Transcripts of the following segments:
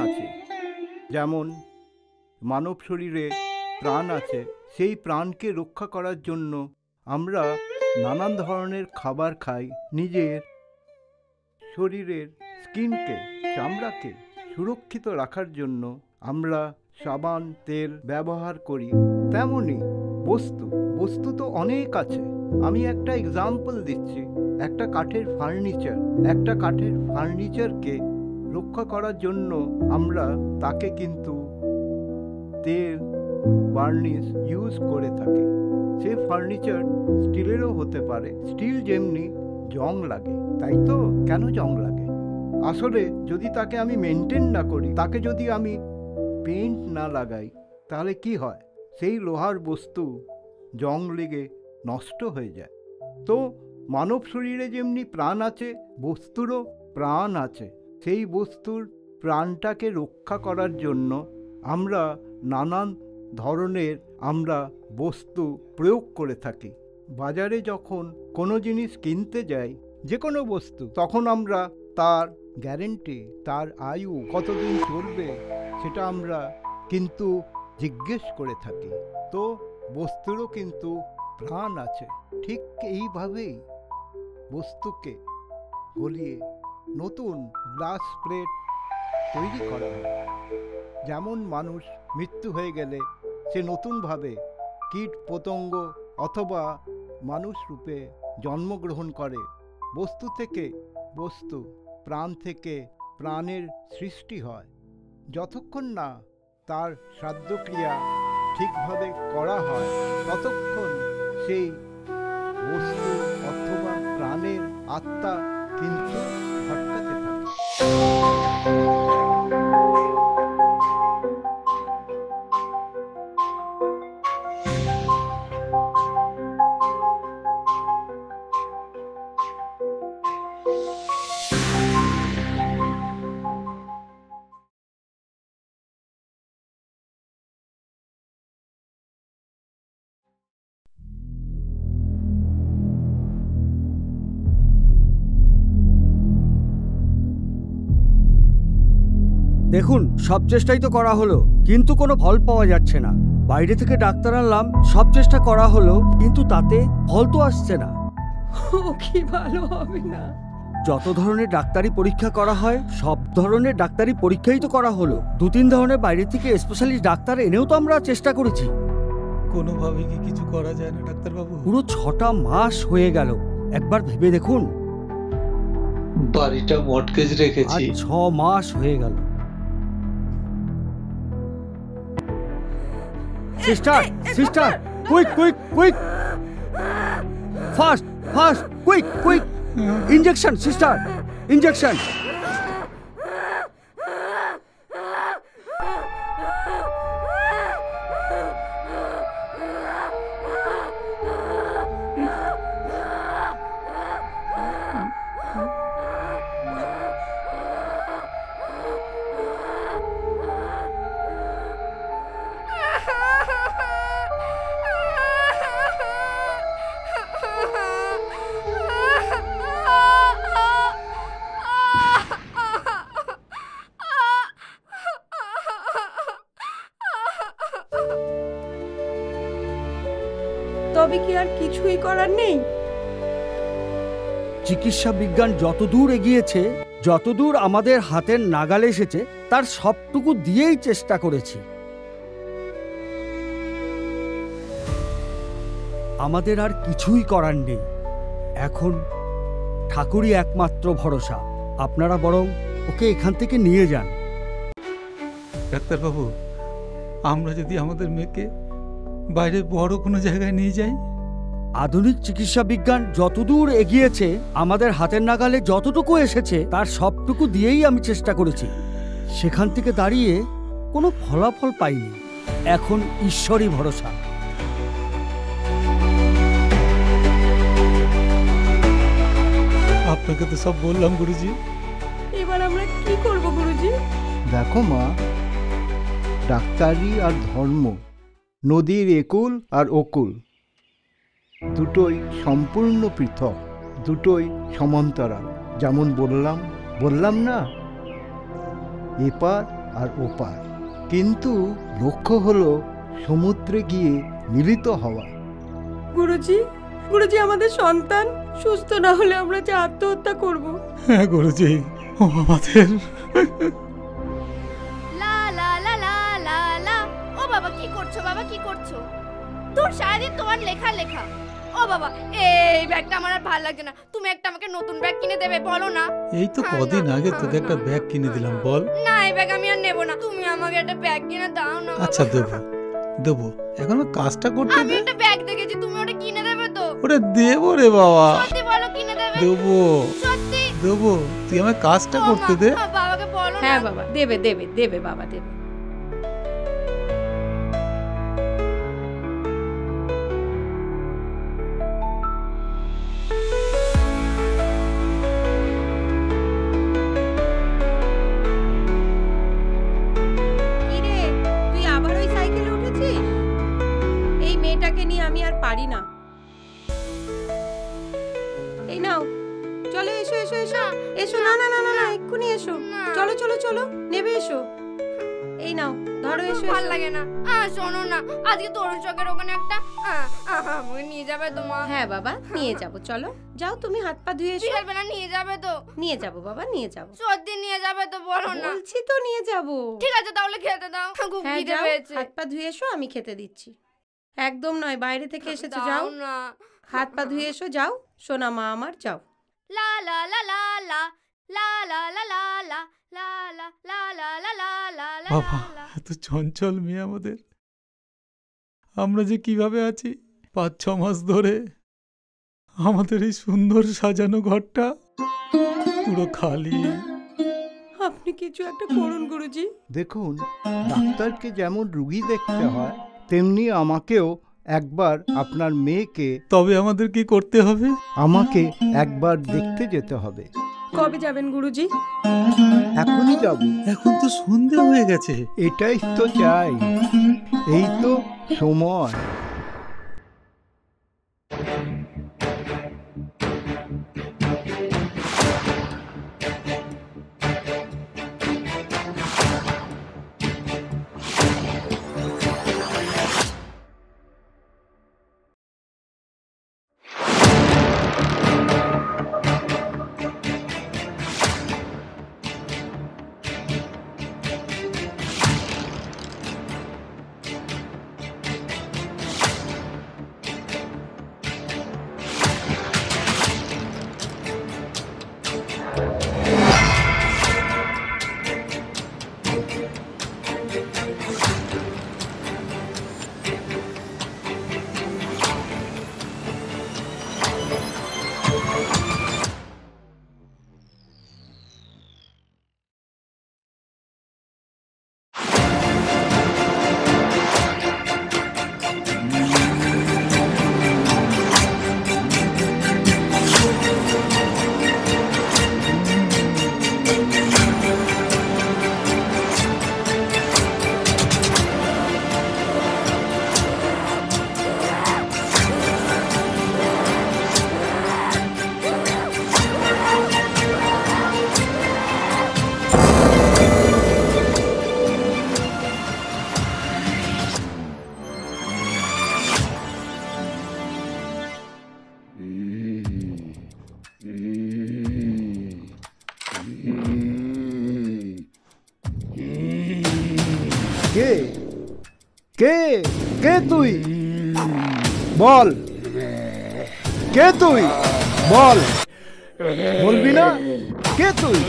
আছে। যেমন মানব শরীরে প্রাণ আছে, সেই প্রাণকে রক্ষা করার জন্য আমরা নানান ধরনের খাবার খাই। নিজের শরীরের স্কিনকে, চামড়াকে সুরক্ষিত রাখার জন্য আমরা সাবান, তেল ব্যবহার করি। তেমনই বস্তু তো অনেক আছে। আমি একটা এক্সাম্পল দিচ্ছি। একটা কাঠের ফার্নিচারকে রক্ষা করার জন্য আমরা তাকে কিন্তু তেল, বার্নিশ ইউজ করে থাকি। সে ফার্নিচার স্টিলেরও হতে পারে। স্টিল যেমনি জং লাগে, তাই তো? কেন জং লাগে? আসলে যদি তাকে আমি মেনটেন না করি, তাকে যদি আমি পেইন্ট না লাগাই, তাহলে কি হয়? সেই লোহার বস্তু জং লেগে নষ্ট হয়ে যায়। তো মানব শরীরে যেমনি প্রাণ আছে, বস্তুরও প্রাণ আছে। সেই বস্তুর প্রাণটাকে রক্ষা করার জন্য আমরা নানান ধরনের বস্তু প্রয়োগ করে থাকি। বাজারে যখন কোনো জিনিস কিনতে যাই, যে কোনো বস্তু, তখন আমরা তার গ্যারেন্টি, তার আয়ু কতদিন চলবে, সেটা আমরা কিন্তু জিজ্ঞেস করে থাকি। তো বস্তুরও কিন্তু প্রাণ আছে। ঠিক এইভাবেই বস্তুকে গলিয়ে নতুন গ্লাস প্লেট তৈরি করা হয়। যেমন মানুষ মৃত্যু হয়ে গেলে সে নতুনভাবে কীট পতঙ্গ অথবা মানুষ রূপে জন্মগ্রহণ করে। বস্তু থেকে বস্তু, প্রাণ থেকে প্রাণের সৃষ্টি হয়। যতক্ষণ না তার শ্রাদ্ধক্রিয়া ঠিকভাবে করা হয়, ততক্ষণ সেই বস্তু অথবা প্রাণের আত্মা কিন্তু ভটকাতে থাকে। দেখুন, সব চেষ্টাই তো করা হলো, কিন্তু কোনো ফল পাওয়া যাচ্ছে না। বাইরে থেকে ডাক্তার আনলাম, সব চেষ্টা করা হলো, কিন্তু তাতে ফল তো আসছে না। ও কি ভালো হবে না? যত ধরনের ডাক্তারি পরীক্ষা করা হয়, সব ধরনের ডাক্তারি পরীক্ষাই তো করা হলো। 2-3 ধরনের বাইরে থেকে স্পেশালিস্ট ডাক্তার এনেও তো আমরা চেষ্টা করেছি। কোনোভাবে কি কিছু করা যায় না ডাক্তারবাবু? পুরো 6টা মাস হয়ে গেল। একবার ভেবে দেখুন, বাড়িটা মর্টগেজ রেখেছি। 6 মাস হয়ে গেল। Sister, quick, fast, quick, injection sister, injection. তবে কি আর কিছুই করার নেই? চিকিৎসা বিজ্ঞান যতদূর এগিয়েছে, যতদূর আমাদের হাতের নাগালে এসেছে, তার সবটুকু দিয়েই চেষ্টা করেছি। আমাদের আর কিছুই করার নেই। এখন ঠাকুরই একমাত্র ভরসা। আপনারা বরং ওকে এখান থেকে নিয়ে যান। ডাক্তারবাবু, আমরা যদি আমাদের মেয়েকে বাইরে বড় কোনো জায়গায় নিয়ে যাই? আধুনিক চিকিৎসা বিজ্ঞান যতদূর এগিয়েছে, আমাদের হাতের নাগালে যতটুকু এসেছে, তার সবটুকু দিয়েই আমি চেষ্টা করেছি। সেখান থেকে দাঁড়িয়ে কোনো ফলাফল পাইনি। এখন ঈশ্বরই ভরসা। আপনাকে তো সব বললাম গুরুজি। এবার আমরা কি করব গুরুজি? দেখো মা, ডাক্তারি আর ধর্ম নদীর একুল আর ওকুল, দুটোই সম্পূর্ণ পৃথক, দুটোই সমান্তরাল। যেমন বললাম না, এপার আর ওপার, কিন্তু লক্ষ্য হলো সমুদ্রে গিয়ে মিলিত হওয়া। গুরুজি, গুরুজি আমাদের সন্তান সুস্থ না হলে আমরা যে আত্মহত্যা করব। হ্যাঁ গুরুজি, ও আমাদের লা লা লা লা লা লা। ও বাবা কি করছো, বাবা কি করছো? তোর সারাদিন তোমার লেখা লেখা। ও বাবা, এই ব্যাগটা আমার আর ভালো লাগছে না, তুমি একটা আমাকে নতুন ব্যাগ কিনে দেবে, বলো না। এই তো কদিন আগে তোকে একটা ব্যাগ কিনে দিলাম, বল। না, এই ব্যাগ আমি আর নেবো না, তুমি আমাকে একটা ব্যাগ কিনে দাও না। আচ্ছা দেবো দেবো, এখন কাজটা করতে আমি দে। একটা ব্যাগ দেখেছি, তুমি ওটা কিনে দেবে তো? ওরে দেবো রে বাবা, সত্যি বলো কিনে দেবে? দেবো সত্যি? দেবো, তুই আমার কাজটা ও করতে মা, দে। বাবাকে বলো না। হ্যাঁ বাবা, দেবে দেবে দেবে বাবা, দেবে। কিরে, তুই আবার ওই সাইকেলে উঠেছিস? এই মেয়েটাকে নিয়ে আমি আর পারি না। এই নাও, চলো এসো এসো এসো এসো। না না না না না, এক্ষুনি এসো। না। চলো চলো চলো, নেবে এসো। এই নাও, ধরো এসো ভাল এসো। লাগে না। শোনো না, আজকে তরুণ চকের ওখানে একটা আমাকে নিয়ে যাবে তো মা? হ্যাঁ বাবা, নিয়ে যাব, চলো যাও, তুমি হাত পা ধুয়ে এসো। বিকাল বেলা নিয়ে যাবে তো? নিয়ে যাব বাবা, নিয়ে যাব। সত্যি নিয়ে যাবে তো, বলো না। বলছি তো নিয়ে যাব। ঠিক আছে তাহলে খেতে দাও, খুব হ্যাঁ খিদে যাও, পেয়েছে। হাত পা ধুয়ে এসো, আমি খেতে দিচ্ছি। একদম নয়, বাইরে থেকে এসেছো, যাও। দাও না। হাত পা ধুয়ে এসো, যাও সোনা মা আমার, যাও। লা লা লা লা লা লা লা লা লা লা লা লা লা লা লা লা লা লা বাবা, লা। এত চঞ্চল মেয়ে আমাদের, আমরা যে কিভাবে আছি 5-6 মাস ধরে। আমাদের এই সুন্দর সাজানো ঘরটা পুরো খালি। আপনি কিছু একটা করুন গুরুজি। দেখুন, ডাক্তারকে যেমন রুগী দেখতে হয়, তেমনি আমাকেও একবার আপনার মেয়েকে তবে আমাদের কি করতে হবে? আমাকে একবার দেখতে যেতে হবে। কবে যাবেন গুরুজি? এখনই যাব। এখন তো সন্ধে হয়ে গেছে। এটাই তো চাই, এই তো সময়। কে কে কে তুই? বল, কে তুই? বল, বলবি না? কে তুই?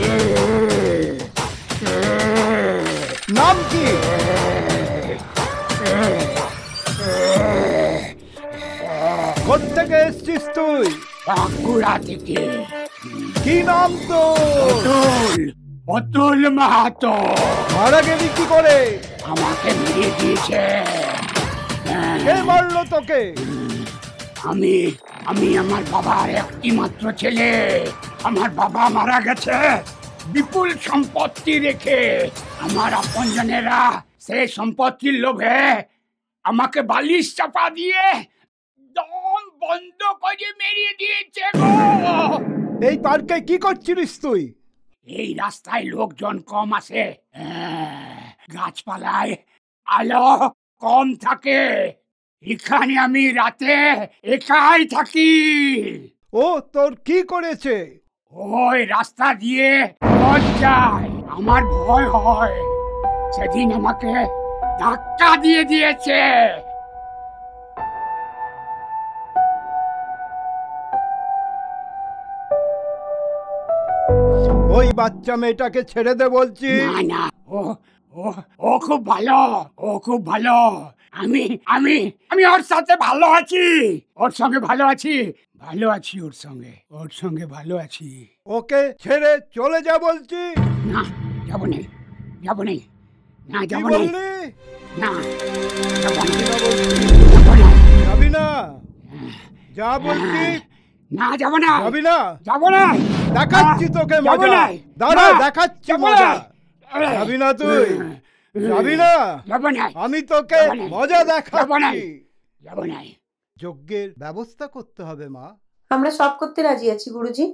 নাম কি? কোত্থেকে এসছিস তুই? বাঁকুড়া থেকে। কি নাম তো? অতুল মাহাতো মারা গেলি কি করে? আমাকে মেরে দিয়েছে। কে মারলো তোকে? আমি আমি আমার বাবার একটি মাত্র ছেলে। আমার বাবা মারা গেছে বিপুল সম্পত্তি রেখে। আমার আপনজনেরা সেই সম্পত্তির লোভে আমাকে বালিশ চাপা দিয়ে দম বন্ধ করে মেরে দিয়েছে গো। এই পার্কে কি করছিলিস তুই? এই রাস্তায় লোকজন কম আছে, গাছপালায় আলো কম থাকে। এখানে আমি রাতে একাই থাকি। ও তোর কি করেছে? ওই রাস্তা দিয়ে রোজ যায়, আমার ভয় হয়। সেদিন আমাকে ধাক্কা দিয়ে দিয়েছে। ওই বাচ্চা মেয়েটাকে ছেড়ে দে বলছি। না না, ও ও ও খুব ভালো, ও খুব ভালো। আমি আমি আমি ওর সাথে ভালো আছি, ওর সঙ্গে ভালো আছি, ভালো আছি, ওর সঙ্গে ভালো আছি। ওকে ছেড়ে চলে যা বলছি। না, যাবো নেই, যাবো নেই, না কি যাবো নেই, বললি? না যাবো না, যাবো না। যাবো না, যাবি না? যা বলছি। না যাবো না, যাবি না? যাবো না, দেখাচ্ছি তোকে যাবো মজা। না, দাঁড়া, না, দেখাচ্ছি যাবো মজা। না। যাবি না তুই? যাবি না? যাবো না, আমি তোকে যাবো না। মজা যাবো না, দেখাচ্ছি। যাবো না। যজ্ঞের ব্যবস্থা করতে হবে মা। আমরা সব করতে রাজি আছি গুরুজি।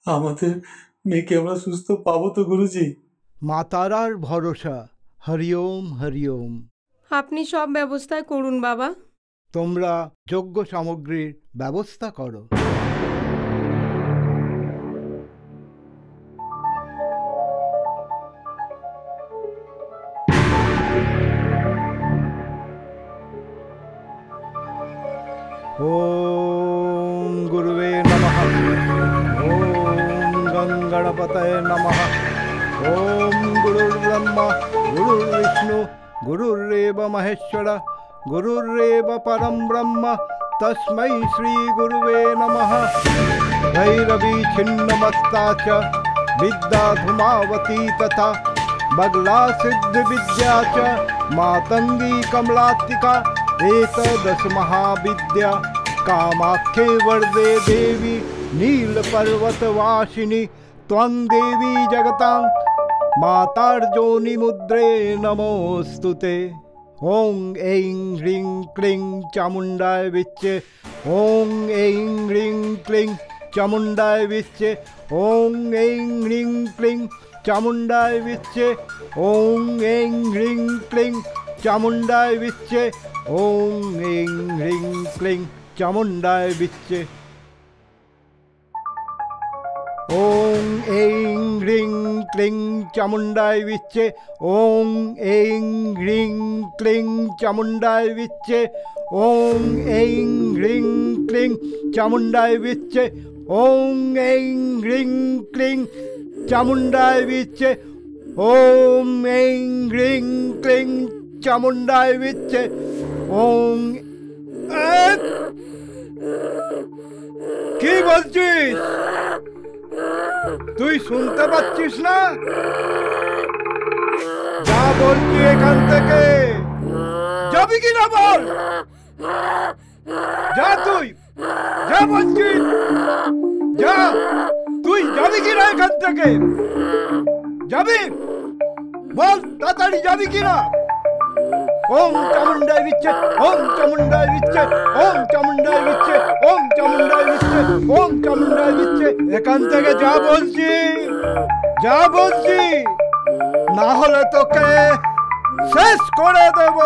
আমাদের মেয়েকে আমরা সুস্থ পাবো তো গুরুজি? মা তারার ভরসা। হরিওম হরিওম। আপনি সব ব্যবস্থায় করুন বাবা। তোমরা যজ্ঞ সামগ্রীর ব্যবস্থা করো। ওম গুরুবে নমঃ। ওম গঙ্গণপতয়ে নমঃ। ওম গুরুর্ব্রহ্মা গুরুর্বিষ্ণু গুরুর্দেব মহেশ্বর গুরুর্দেব পরম ব্রহ্ম তস্मै শ্রী গুরুবে নমঃ। ভৈরবী ছিন্নমস্তা চ বিদ্যা ধূমাবতী তথা বগলা সিদ্ধ বিদ্যা চ মাতঙ্গী কমলাত্মিকা एतदश महाविद्या कामाख्ये वरदे देवी नीलपर्वतवासिनी त्वं देवी जगतां मातार्जोनिमुद्रे नमोस्तुते। ओं ऐं ह्रीं क्लीं चामुण्डाय विच्चे। ओं ऐं ह्रीं क्लीं चामुण्डाय विच्चे। ओं ऐं ह्रीं क्लीं चामुण्डाय विच्चे। ओं ऐं ह्रीं क्लीं चामुण्डाय विच्चे। ओं ऐं ह्रीं क्लीं चामुण्डाय विच्चे। ओं ऐं ह्रीं क्लीं चामुण्डाय विच्चे। ओं ऐं ह्रीं क्लीं चामुण्डाय विच्चे। ओं ऐं ह्रीं क्लीं चामुण्डाय विच्चे। ओं ऐं ह्रीं क्लीं चामुण्डाय विच्चे। ओं ऐं ह्रीं क्लीं चामुण्डाय विच्चे। ओं কি বলছিস? তুই শুনতে পাচ্ছিস না? যা বলছি এখান থেকে। যাবি কি না বল? যা তুই, যা বলছিস যা। তুই যাবি কি না এখান থেকে? যাবি? বল তাড়াতাড়ি, যাবি কি না? ओम चामुंडाय विच्चे। ओम चामुंडाय विच्चे। ओम चामुंडाय विच्चे। ओम चामुंडाय विच्चे। ओम चामुंडाय विच्चे। এখান থেকে যা বলছি, যা বলছি, না হলে তোকে শেষ করে দেব।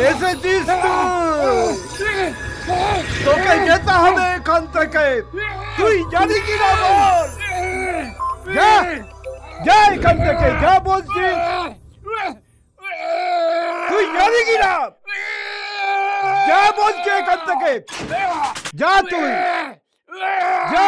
এসেছিস তুই? তোকে যেতে হবে এখান থেকে। তুই যাবি কি না বল? যা, যা এখান থেকে, যা বলছি। তুই যাবি কি না? যা বলছি এখান থেকে। যা তুই, যা।